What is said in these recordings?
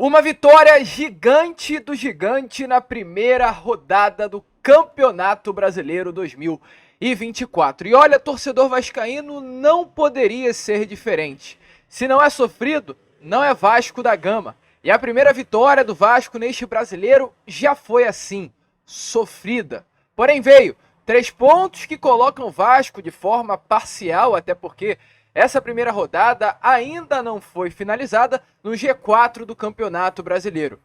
Uma vitória gigante do gigante na primeira rodada do Campeonato Brasileiro 2024. E olha, torcedor vascaíno, não poderia ser diferente. Se não é sofrido, não é Vasco da Gama. E a primeira vitória do Vasco neste brasileiro já foi assim, sofrida. Porém veio 3 pontos que colocam o Vasco de forma parcial, até porque essa primeira rodada ainda não foi finalizada no G4 do Campeonato Brasileiro.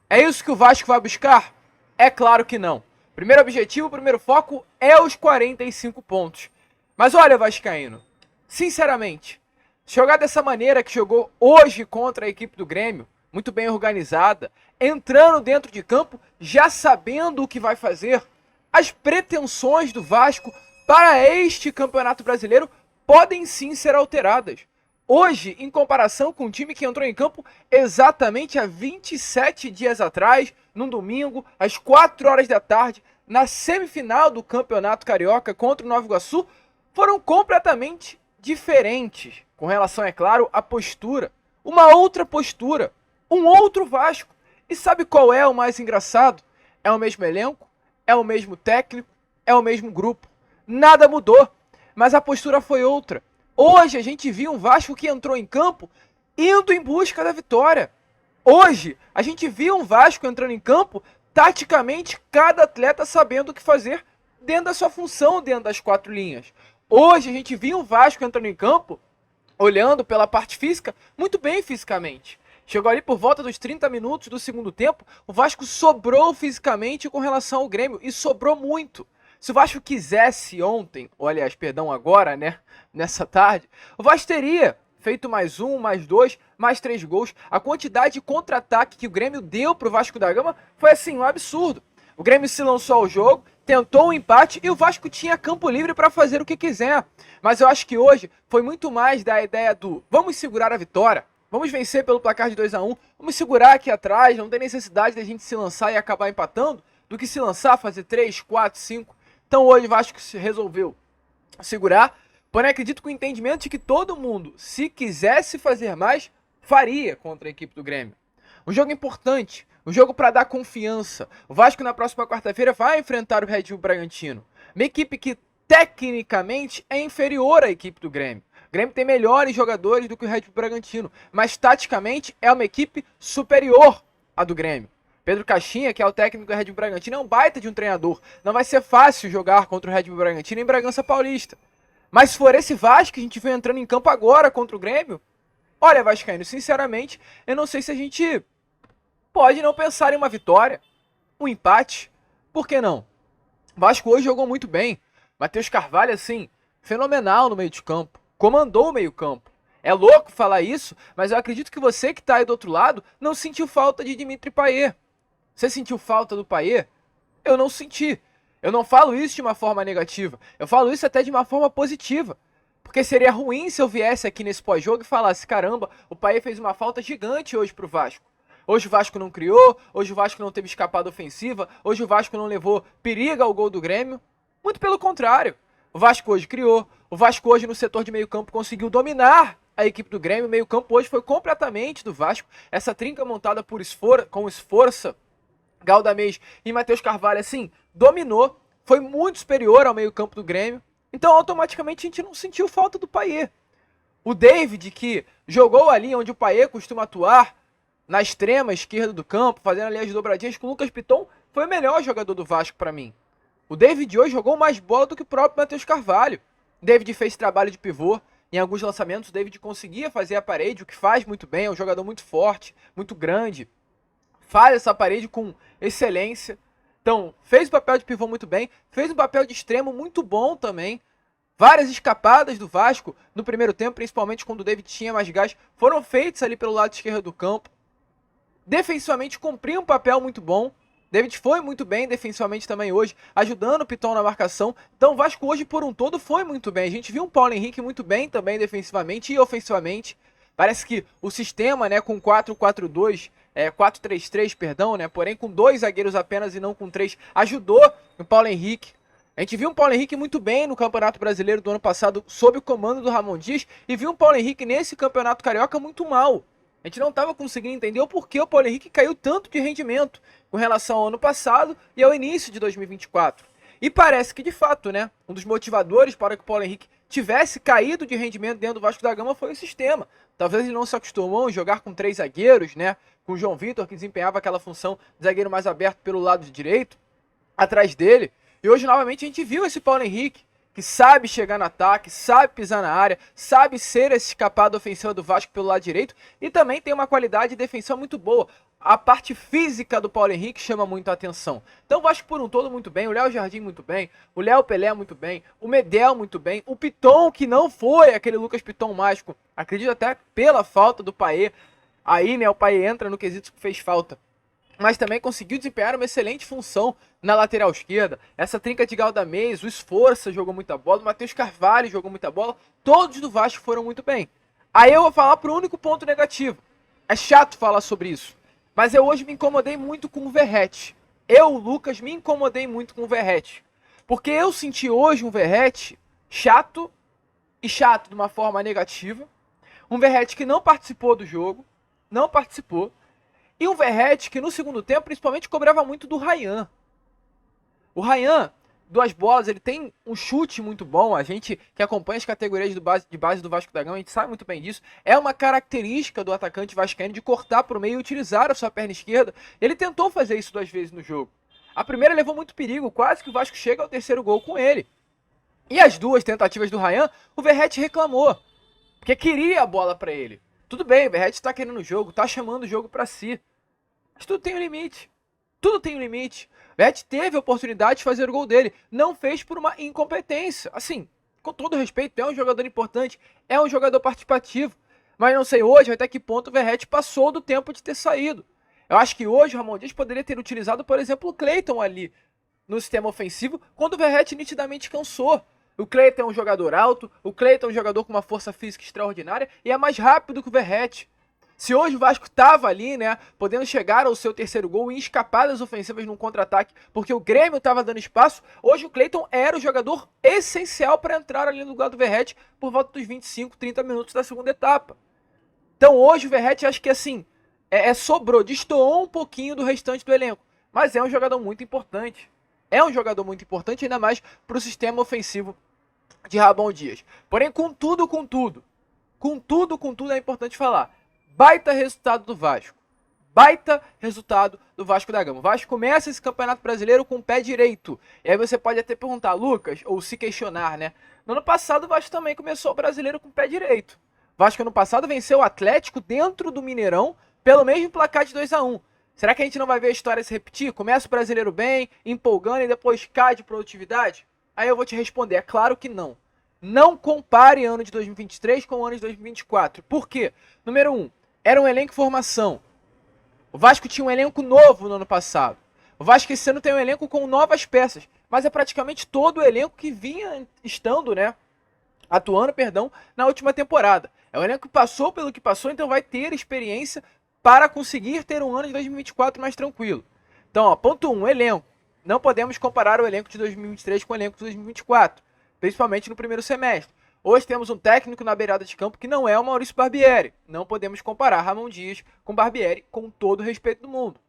É isso que o Vasco vai buscar? É claro que não. Primeiro objetivo, primeiro foco é os 45 pontos. Mas olha, vascaíno, sinceramente, jogar dessa maneira que jogou hoje contra a equipe do Grêmio, muito bem organizada, entrando dentro de campo, já sabendo o que vai fazer, as pretensões do Vasco para este Campeonato Brasileiro podem sim ser alteradas. Hoje, em comparação com o time que entrou em campo exatamente há 27 dias atrás, num domingo, às 4 horas da tarde, na semifinal do Campeonato Carioca contra o Nova Iguaçu, foram completamente diferentes. Com relação, é claro, à postura. Uma outra postura, um outro Vasco. E sabe qual é o mais engraçado? É o mesmo elenco, é o mesmo técnico, é o mesmo grupo. Nada mudou. Mas a postura foi outra. Hoje a gente viu um Vasco que entrou em campo indo em busca da vitória. Hoje a gente viu um Vasco entrando em campo, taticamente, cada atleta sabendo o que fazer dentro da sua função, dentro das 4 linhas. Hoje a gente viu um Vasco entrando em campo, olhando pela parte física, muito bem fisicamente. Chegou ali por volta dos 30 minutos do segundo tempo, o Vasco sobrou fisicamente com relação ao Grêmio, e sobrou muito. Se o Vasco quisesse ontem, ou aliás, perdão, agora, né, nessa tarde, o Vasco teria feito mais 1, mais 2, mais 3 gols. A quantidade de contra-ataque que o Grêmio deu pro Vasco da Gama foi assim, um absurdo. O Grêmio se lançou ao jogo, tentou um empate e o Vasco tinha campo livre para fazer o que quiser. Mas eu acho que hoje foi muito mais da ideia do vamos segurar a vitória, vamos vencer pelo placar de 2-1, vamos segurar aqui atrás, não tem necessidade da gente se lançar e acabar empatando, do que se lançar, fazer 3, 4, 5. Então hoje o Vasco se resolveu segurar, porém acredito com o entendimento de que todo mundo, se quisesse fazer mais, faria contra a equipe do Grêmio. Um jogo importante, um jogo para dar confiança. O Vasco na próxima quarta-feira vai enfrentar o Red Bull Bragantino. Uma equipe que tecnicamente é inferior à equipe do Grêmio. O Grêmio tem melhores jogadores do que o Red Bull Bragantino, mas taticamente é uma equipe superior à do Grêmio. Pedro Caixinha, que é o técnico do Red Bull Bragantino, é um baita de um treinador. Não vai ser fácil jogar contra o Red Bull Bragantino em Bragança Paulista. Mas se for esse Vasco que a gente vê entrando em campo agora contra o Grêmio, olha, vascaíno, sinceramente, eu não sei se a gente pode não pensar em uma vitória, um empate. Por que não? O Vasco hoje jogou muito bem. Matheus Carvalho, assim, fenomenal no meio de campo. Comandou o meio campo. É louco falar isso, mas eu acredito que você que está aí do outro lado não sentiu falta de Dimitri Payet. Você sentiu falta do Payet? Eu não senti. Eu não falo isso de uma forma negativa. Eu falo isso até de uma forma positiva. Porque seria ruim se eu viesse aqui nesse pós-jogo e falasse, caramba, o Payet fez uma falta gigante hoje pro Vasco. Hoje o Vasco não criou, hoje o Vasco não teve escapada ofensiva, hoje o Vasco não levou perigo ao gol do Grêmio. Muito pelo contrário. O Vasco hoje criou, o Vasco hoje no setor de meio campo conseguiu dominar a equipe do Grêmio. O meio campo hoje foi completamente do Vasco. Essa trinca montada com esforço, Galdamés e Matheus Carvalho, assim, dominou, foi muito superior ao meio campo do Grêmio. Então automaticamente a gente não sentiu falta do Payet. O David, que jogou ali onde o Payet costuma atuar, na extrema esquerda do campo, fazendo ali as dobradinhas com o Lucas Piton, foi o melhor jogador do Vasco para mim. O David hoje jogou mais bola do que o próprio Matheus Carvalho. O David fez trabalho de pivô. Em alguns lançamentos o David conseguia fazer a parede, o que faz muito bem, é um jogador muito forte, muito grande. Faz essa parede com excelência. Então, fez o papel de pivô muito bem, fez um papel de extremo muito bom também. Várias escapadas do Vasco no primeiro tempo, principalmente quando o David tinha mais gás, foram feitas ali pelo lado esquerdo do campo. Defensivamente cumpriu um papel muito bom. David foi muito bem defensivamente também hoje, ajudando o Piton na marcação. Então o Vasco hoje por um todo foi muito bem. A gente viu um Paulo Henrique muito bem também defensivamente e ofensivamente. Parece que o sistema, né, com 4-4-2, 4-3-3, perdão, né, porém com 2 zagueiros apenas e não com 3, ajudou o Paulo Henrique. A gente viu um Paulo Henrique muito bem no Campeonato Brasileiro do ano passado, sob o comando do Ramon Dias, e viu um Paulo Henrique nesse Campeonato Carioca muito mal. A gente não estava conseguindo entender o porquê o Paulo Henrique caiu tanto de rendimento com relação ao ano passado e ao início de 2024. E parece que, de fato, né, um dos motivadores para que o Paulo Henrique tivesse caído de rendimento dentro do Vasco da Gama foi o sistema. Talvez ele não se acostumou a jogar com 3 zagueiros, né, com o João Vitor, que desempenhava aquela função de zagueiro mais aberto pelo lado direito, atrás dele. E hoje, novamente, a gente viu esse Paulo Henrique, que sabe chegar no ataque, sabe pisar na área, sabe ser esse escapado ofensivo do Vasco pelo lado direito e também tem uma qualidade de defensão muito boa. A parte física do Paulo Henrique chama muito a atenção. Então o Vasco por um todo muito bem, o Léo Jardim muito bem, o Léo Pelé muito bem, o Medel muito bem, o Piton, que não foi aquele Lucas Piton mágico, acredito até pela falta do Paê. Aí, né, o Paê entra no quesito que fez falta, mas também conseguiu desempenhar uma excelente função na lateral esquerda. Essa trinca de Galdamez, o Esforça jogou muita bola, o Matheus Carvalho jogou muita bola, todos do Vasco foram muito bem. Aí eu vou falar pro único ponto negativo. É chato falar sobre isso, mas eu hoje me incomodei muito com o Verratti. Eu, Lucas, me incomodei muito com o Verratti, porque eu senti hoje um Verratti chato, e chato de uma forma negativa, um Verratti que não participou do jogo, não participou, e um Verratti que no segundo tempo principalmente cobrava muito do Ryan. O Ryan, 2 bolas, ele tem um chute muito bom. A gente que acompanha as categorias de base do Vasco da Gama, a gente sabe muito bem disso. É uma característica do atacante vascaíno de cortar para o meio e utilizar a sua perna esquerda. Ele tentou fazer isso 2 vezes no jogo. A primeira levou muito perigo, quase que o Vasco chega ao 3º gol com ele. E as 2 tentativas do Ryan, o Verratti reclamou, porque queria a bola para ele. Tudo bem, o Verratti está querendo o jogo, está chamando o jogo para si. Mas tudo tem um limite. Tudo tem um limite. O Verratti teve a oportunidade de fazer o gol dele. Não fez por uma incompetência. Assim, com todo respeito, é um jogador importante, é um jogador participativo. Mas não sei hoje até que ponto o Verratti passou do tempo de ter saído. Eu acho que hoje o Ramon Dias poderia ter utilizado, por exemplo, o Cleiton ali no sistema ofensivo, quando o Verratti nitidamente cansou. O Cleiton é um jogador alto, o Cleiton é um jogador com uma força física extraordinária e é mais rápido que o Verratti. Se hoje o Vasco estava ali, né, podendo chegar ao seu 3º gol em escapadas ofensivas num contra-ataque, porque o Grêmio estava dando espaço, hoje o Cleiton era o jogador essencial para entrar ali no lugar do Verratti por volta dos 25, 30 minutos da segunda etapa. Então hoje o Verratti, acho que assim, sobrou, destoou um pouquinho do restante do elenco, mas é um jogador muito importante. É um jogador muito importante, ainda mais para o sistema ofensivo de Ramon Dias. Porém, contudo, é importante falar. Baita resultado do Vasco. Baita resultado do Vasco da Gama. O Vasco começa esse Campeonato Brasileiro com o pé direito. E aí você pode até perguntar, Lucas, ou se questionar, né? No ano passado o Vasco também começou o Brasileiro com o pé direito. O Vasco ano passado venceu o Atlético dentro do Mineirão pelo mesmo placar de 2-1. Será que a gente não vai ver a história se repetir? Começa o Brasileiro bem, empolgando e depois cai de produtividade? Aí eu vou te responder, é claro que não. Não compare ano de 2023 com o ano de 2024. Por quê? Número 1, era um elenco em formação. O Vasco tinha um elenco novo no ano passado. O Vasco esse ano tem um elenco com novas peças, mas é praticamente todo o elenco que vinha atuando, na última temporada. É um elenco que passou pelo que passou, então vai ter experiência para conseguir ter um ano de 2024 mais tranquilo. Então, ó, ponto 1, elenco. Não podemos comparar o elenco de 2023 com o elenco de 2024, principalmente no primeiro semestre. Hoje temos um técnico na beirada de campo que não é o Maurício Barbieri. Não podemos comparar Ramon Dias com Barbieri, com todo o respeito do mundo.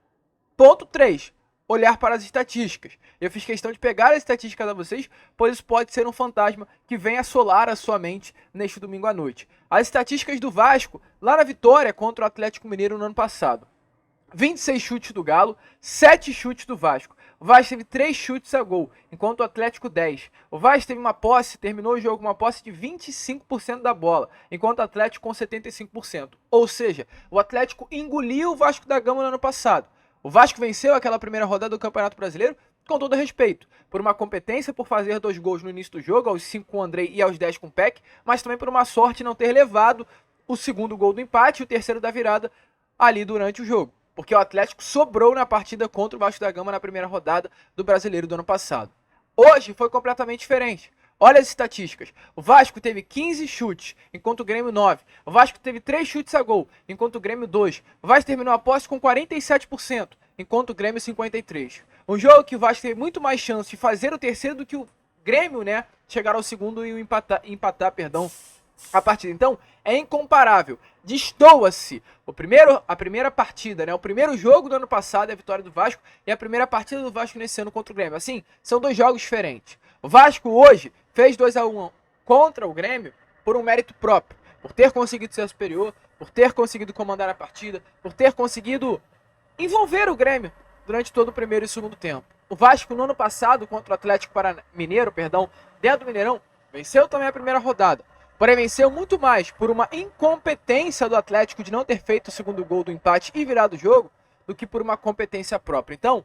Ponto 3, olhar para as estatísticas. Eu fiz questão de pegar as estatísticas a vocês, pois isso pode ser um fantasma que vem assolar a sua mente neste domingo à noite. As estatísticas do Vasco, lá na vitória contra o Atlético Mineiro no ano passado. 26 chutes do Galo, 7 chutes do Vasco. O Vasco teve 3 chutes a gol, enquanto o Atlético 10. O Vasco teve terminou o jogo com uma posse de 25% da bola, enquanto o Atlético com 75%. Ou seja, o Atlético engoliu o Vasco da Gama no ano passado. O Vasco venceu aquela primeira rodada do Campeonato Brasileiro, com todo respeito, por uma competência por fazer 2 gols no início do jogo, aos 5 com o Andrei e aos 10 com o Peck, mas também por uma sorte não ter levado o 2º gol do empate e o 3º da virada ali durante o jogo. Porque o Atlético sobrou na partida contra o Vasco da Gama na primeira rodada do Brasileiro do ano passado. Hoje foi completamente diferente. Olha as estatísticas. O Vasco teve 15 chutes, enquanto o Grêmio 9. O Vasco teve 3 chutes a gol, enquanto o Grêmio 2. O Vasco terminou a posse com 47%, enquanto o Grêmio 53%. Um jogo que o Vasco teve muito mais chance de fazer o 3º do que o Grêmio, né? Chegar ao 2º e empatar a partida. Então, é incomparável. Destoa-se a primeira partida, né? O primeiro jogo do ano passado é a vitória do Vasco e a primeira partida do Vasco nesse ano contra o Grêmio. Assim, são dois jogos diferentes. O Vasco hoje fez 2-1 contra o Grêmio por um mérito próprio, por ter conseguido ser superior, por ter conseguido comandar a partida, por ter conseguido envolver o Grêmio durante todo o primeiro e segundo tempo. O Vasco no ano passado contra o Atlético Mineiro, dentro do Mineirão, venceu também a primeira rodada. Porém, venceu muito mais por uma incompetência do Atlético de não ter feito o segundo gol do empate e virado o jogo, do que por uma competência própria. Então,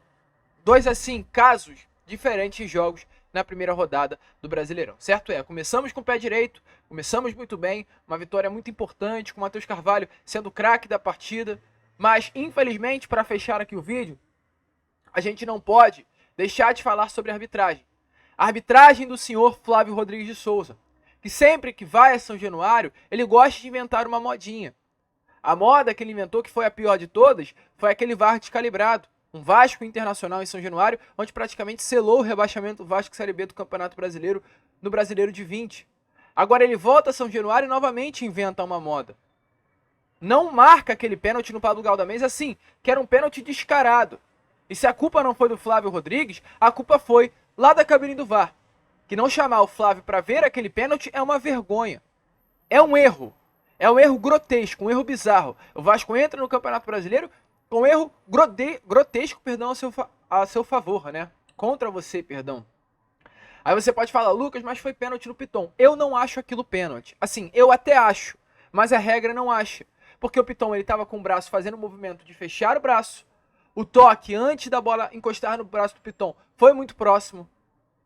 dois assim, casos diferentes em jogos na primeira rodada do Brasileirão. Certo é, começamos com o pé direito, começamos muito bem, uma vitória muito importante, com o Matheus Carvalho sendo o craque da partida, mas infelizmente, para fechar aqui o vídeo, a gente não pode deixar de falar sobre a arbitragem. A arbitragem do senhor Flávio Rodrigues de Souza, que sempre que vai a São Januário, ele gosta de inventar uma modinha. A moda que ele inventou, que foi a pior de todas, foi aquele VAR descalibrado. Um Vasco Internacional em São Januário, onde praticamente selou o rebaixamento do Vasco Série B do Campeonato Brasileiro no Brasileiro de 20. Agora ele volta a São Januário e novamente inventa uma moda. Não marca aquele pênalti no Pablo Galdamez assim, que era um pênalti descarado. E se a culpa não foi do Flávio Rodrigues, a culpa foi lá da cabine do VAR. Que não chamar o Flávio para ver aquele pênalti é uma vergonha. É um erro. É um erro grotesco, um erro bizarro. O Vasco entra no Campeonato Brasileiro com um erro grotesco, a seu favor, né? Contra você, perdão. Aí você pode falar, Lucas, mas foi pênalti no Piton. Eu não acho aquilo pênalti. Assim, eu até acho, mas a regra não acha. Porque o Piton, ele estava com o braço fazendo o movimento de fechar o braço. O toque antes da bola encostar no braço do Piton foi muito próximo.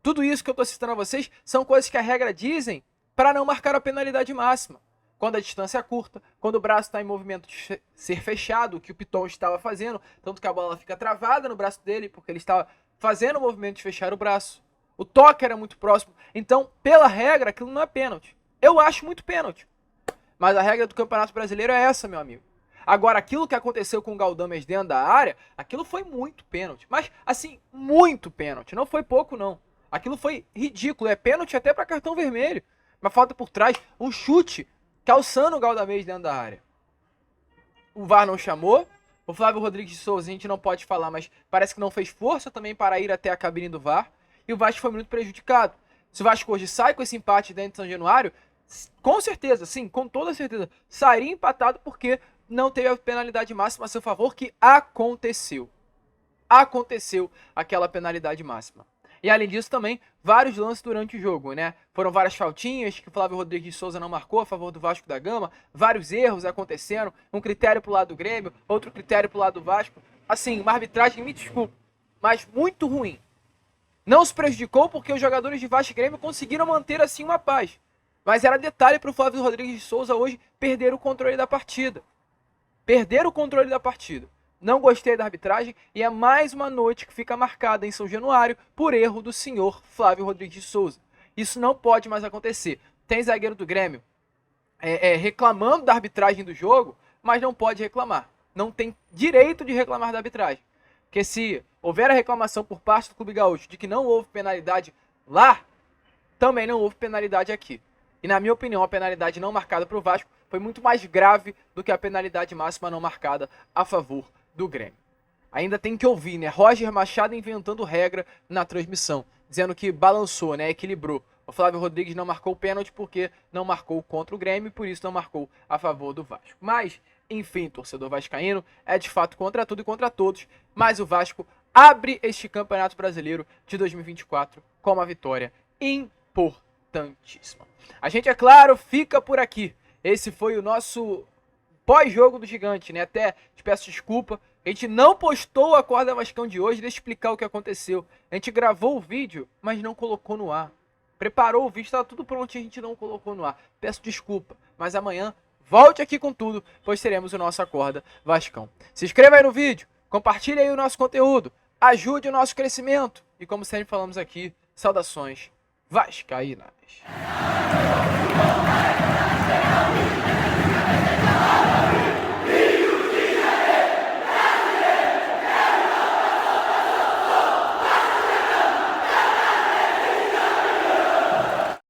Tudo isso que eu estou citando a vocês são coisas que a regra dizem para não marcar a penalidade máxima. Quando a distância é curta, quando o braço está em movimento de ser fechado, o que o Piton estava fazendo, tanto que a bola fica travada no braço dele, porque ele estava fazendo o movimento de fechar o braço. O toque era muito próximo. Então, pela regra, aquilo não é pênalti. Eu acho muito pênalti. Mas a regra do Campeonato Brasileiro é essa, meu amigo. Agora, aquilo que aconteceu com o Galdamez dentro da área, aquilo foi muito pênalti. Mas, assim, muito pênalti. Não foi pouco, não. Aquilo foi ridículo. É pênalti até para cartão vermelho. Uma falta por trás, um chute calçando o Galdamez dentro da área. O VAR não chamou. O Flávio Rodrigues de Souza, a gente não pode falar, mas parece que não fez força também para ir até a cabine do VAR. E o Vasco foi muito prejudicado. Se o Vasco hoje sai com esse empate dentro de São Januário, com certeza, sim, com toda certeza, sairia empatado porque não teve a penalidade máxima a seu favor, que aconteceu. Aconteceu aquela penalidade máxima. E além disso também, vários lances durante o jogo, né? Foram várias faltinhas que o Flávio Rodrigues de Souza não marcou a favor do Vasco da Gama, vários erros aconteceram, um critério pro lado do Grêmio, outro critério pro lado do Vasco. Assim, uma arbitragem, me desculpe, mas muito ruim. Não se prejudicou porque os jogadores de Vasco e Grêmio conseguiram manter assim uma paz. Mas era detalhe para o Flávio Rodrigues de Souza hoje perder o controle da partida. Perder o controle da partida. Não gostei da arbitragem e é mais uma noite que fica marcada em São Januário por erro do senhor Flávio Rodrigues de Souza. Isso não pode mais acontecer. Tem zagueiro do Grêmio reclamando da arbitragem do jogo, mas não pode reclamar. Não tem direito de reclamar da arbitragem. Porque se houver a reclamação por parte do Clube Gaúcho de que não houve penalidade lá, também não houve penalidade aqui. E na minha opinião, a penalidade não marcada para o Vasco foi muito mais grave do que a penalidade máxima não marcada a favor do Grêmio. Ainda tem que ouvir, né? Roger Machado inventando regra na transmissão, dizendo que balançou, né? Equilibrou. O Flávio Rodrigues não marcou o pênalti porque não marcou contra o Grêmio e por isso não marcou a favor do Vasco. Mas, enfim, torcedor vascaíno, é de fato contra tudo e contra todos, mas o Vasco abre este Campeonato Brasileiro de 2024 com uma vitória importantíssima. A gente, é claro, fica por aqui. Esse foi o nosso pós-jogo do Gigante, né? Até te peço desculpa. A gente não postou a Acorda Vascão de hoje, deixa eu explicar o que aconteceu. A gente gravou o vídeo, mas não colocou no ar. Preparou o vídeo, estava tudo pronto e a gente não colocou no ar. Peço desculpa, mas amanhã volte aqui com tudo, pois teremos o nosso Acorda Vascão. Se inscreva aí no vídeo, compartilhe aí o nosso conteúdo, ajude o nosso crescimento. E como sempre falamos aqui, saudações vascaínas.